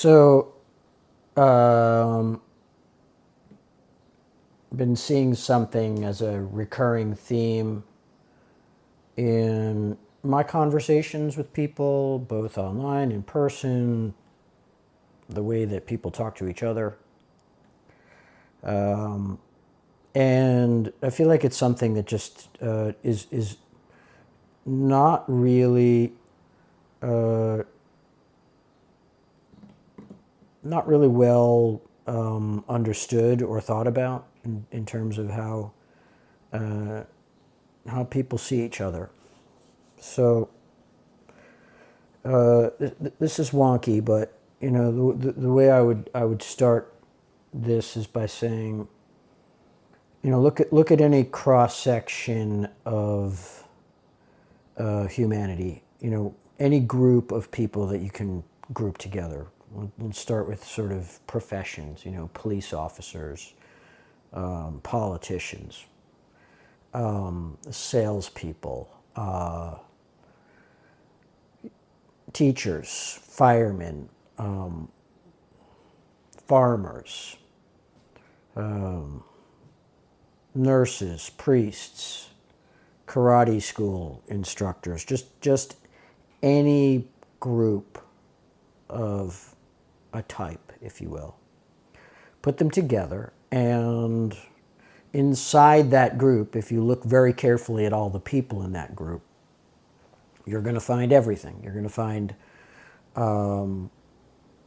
So, um, been seeing something as a recurring theme in my conversations with people, both online, in person, the way that people talk to each other. And I feel like it's something that just is not really uh, not really well understood or thought about in terms of how people see each other. So this is wonky, but the way I would start this is by saying, look at any cross section of humanity. Any group of people that you can group together. Let's start with sort of professions. Police officers, politicians, salespeople, teachers, firemen, farmers, nurses, priests, karate school instructors, just any group of a type, if you will. Put them together, and inside that group, if you look very carefully at all the people in that group, you're going to find everything. You're going to find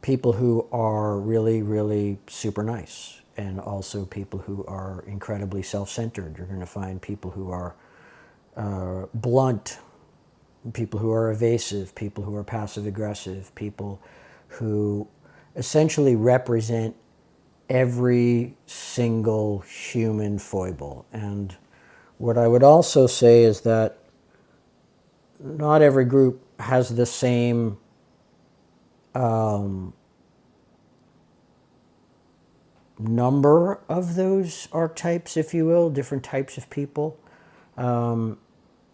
people who are really, really super nice, and also people who are incredibly self-centered. You're going to find people who are blunt, people who are evasive, people who are passive-aggressive, people who essentially represent every single human foible. And what I would also say is that not every group has the same number of those archetypes, if you will, different types of people. And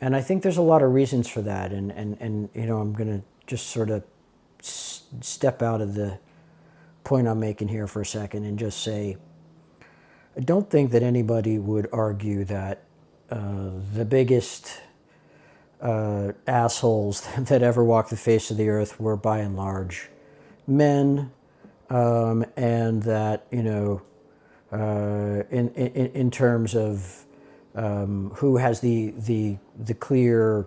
I think there's a lot of reasons for that. And I'm going to just sort of step out of the point I'm making here for a second and just say, I don't think that anybody would argue that the biggest assholes that ever walked the face of the earth were by and large men, and that in terms of who has the clear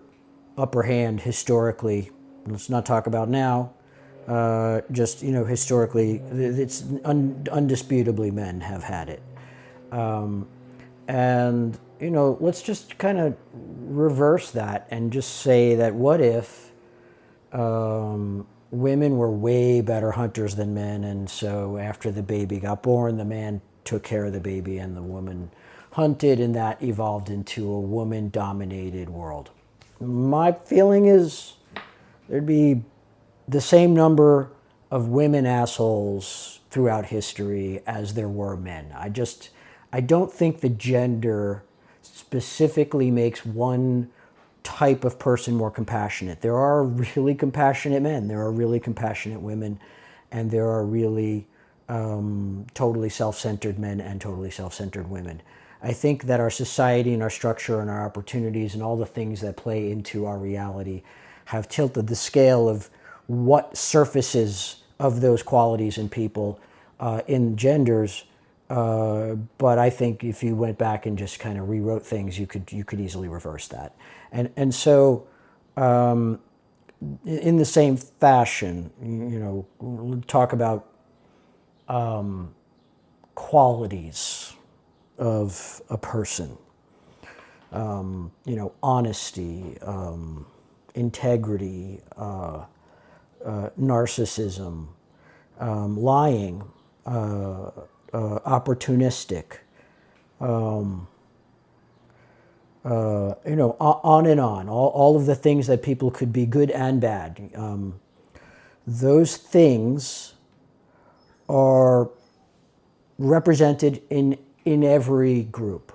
upper hand historically. Let's not talk about now. Just historically, it's undisputably men have had it, and let's just kind of reverse that and just say that what if women were way better hunters than men, and so after the baby got born, the man took care of the baby and the woman hunted, and that evolved into a woman-dominated world. My feeling is there'd be the same number of women assholes throughout history as there were men. I don't think the gender specifically makes one type of person more compassionate. There are really compassionate men, there are really compassionate women, and there are really totally self-centered men and totally self-centered women. I think that our society and our structure and our opportunities and all the things that play into our reality have tilted the scale of what surfaces of those qualities in people in genders. But I think if you went back and just kind of rewrote things, you could easily reverse that. And so in the same fashion, we'll talk about qualities of a person. Honesty, integrity, narcissism, lying, opportunistic, on and on. All of the things that people could be good and bad. Those things are represented in every group.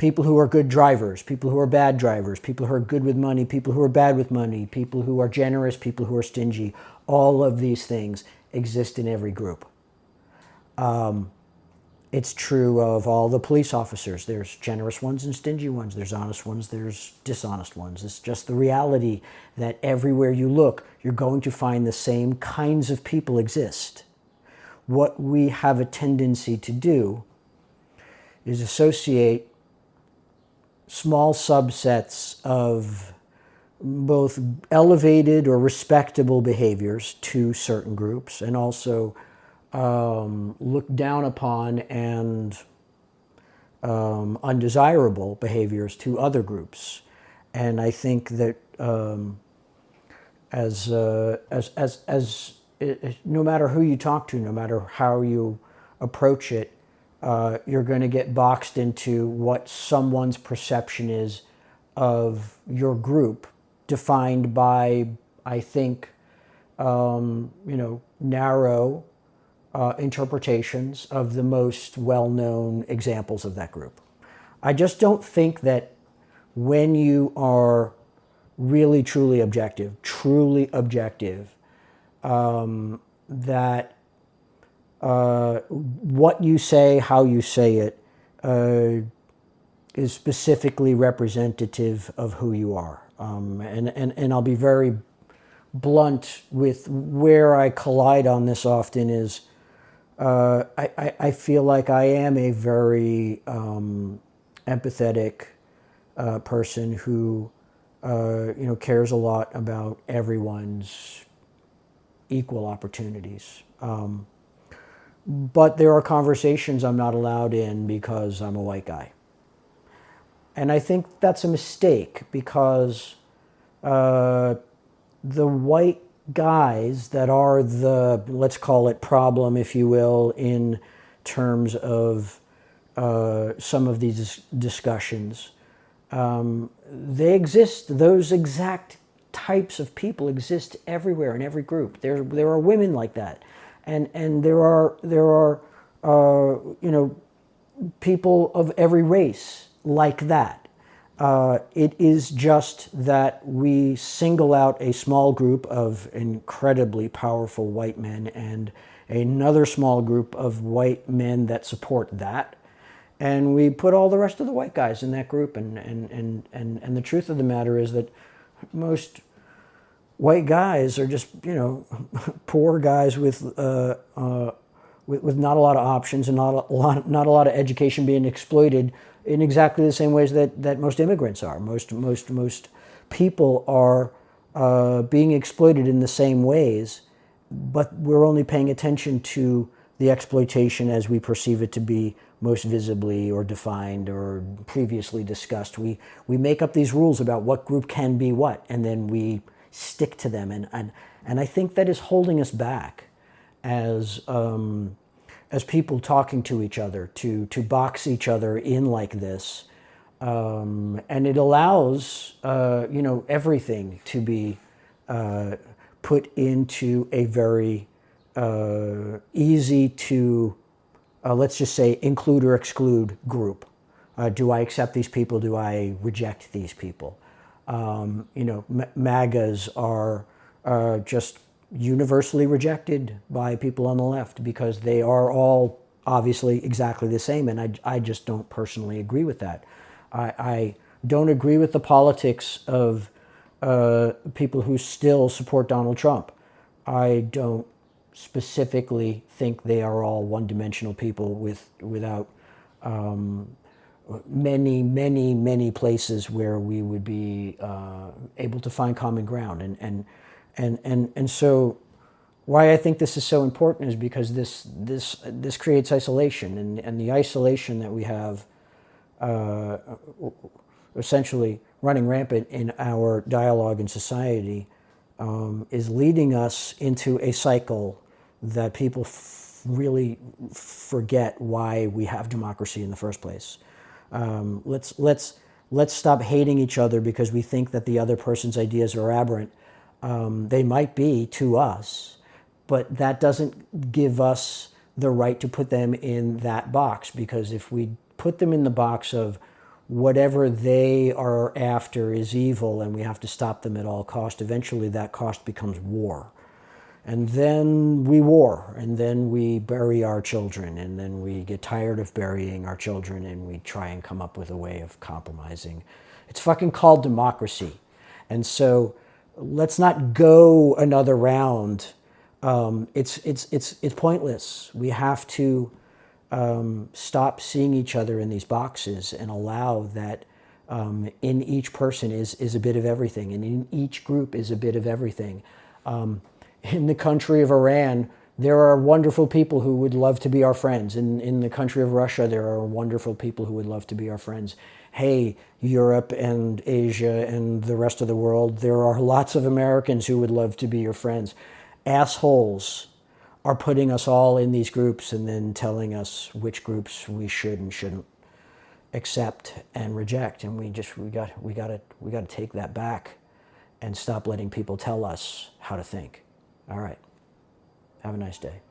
people who are good drivers, people who are bad drivers, people who are good with money, people who are bad with money, people who are generous, people who are stingy. All of these things exist in every group. It's true of all the police officers. There's generous ones and stingy ones. There's honest ones, there's dishonest ones. It's just the reality that everywhere you look, you're going to find the same kinds of people exist. What we have a tendency to do is associate small subsets of both elevated or respectable behaviors to certain groups, and also look down upon and undesirable behaviors to other groups. And I think that no matter who you talk to, no matter how you approach it, you're going to get boxed into what someone's perception is of your group, defined by, I think, narrow interpretations of the most well-known examples of that group. I just don't think that when you are really, truly objective, that what you say, how you say it, is specifically representative of who you are. And I'll be very blunt with where I collide on this often is I feel like I am a very empathetic person who cares a lot about everyone's equal opportunities. But there are conversations I'm not allowed in because I'm a white guy. And I think that's a mistake, because the white guys that are the, let's call it problem, if you will, in terms of some of these discussions, they exist. Those exact types of people exist everywhere in every group. There are women like that, and there are people of every race like that. It is just that we single out a small group of incredibly powerful white men and another small group of white men that support that, and we put all the rest of the white guys in that group. And the truth of the matter is that most white guys are just poor guys with not a lot of options and not a lot of education, being exploited in exactly the same ways that most immigrants are. Most people are being exploited in the same ways, but we're only paying attention to the exploitation as we perceive it to be most visibly or defined or previously discussed. We make up these rules about what group can be what, and then we stick to them. And I think that is holding us back as people talking to each other, to box each other in like this. And it allows, everything to be put into a very easy to, let's just say, include or exclude group. Do I accept these people? Do I reject these people? MAGAs are just universally rejected by people on the left because they are all obviously exactly the same, and I just don't personally agree with that. I don't agree with the politics of people who still support Donald Trump. I don't specifically think they are all one-dimensional people without many places where we would be able to find common ground. And so why I think this is so important is because this creates isolation, and the isolation that we have essentially running rampant in our dialogue in society is leading us into a cycle that people really forget why we have democracy in the first place. Let's stop hating each other because we think that the other person's ideas are aberrant. They might be to us, but that doesn't give us the right to put them in that box, because if we put them in the box of whatever they are after is evil and we have to stop them at all cost. Eventually that cost becomes war. And then we war, and then we bury our children, and then we get tired of burying our children and we try and come up with a way of compromising. It's fucking called democracy. And so let's not go another round. It's pointless. We have to stop seeing each other in these boxes and allow that in each person is a bit of everything, and in each group is a bit of everything. In the country of Iran, there are wonderful people who would love to be our friends. In the country of Russia, there are wonderful people who would love to be our friends. Hey, Europe and Asia and the rest of the world, there are lots of Americans who would love to be your friends. Assholes are putting us all in these groups and then telling us which groups we should and shouldn't accept and reject. And we got to take that back and stop letting people tell us how to think. All right. Have a nice day.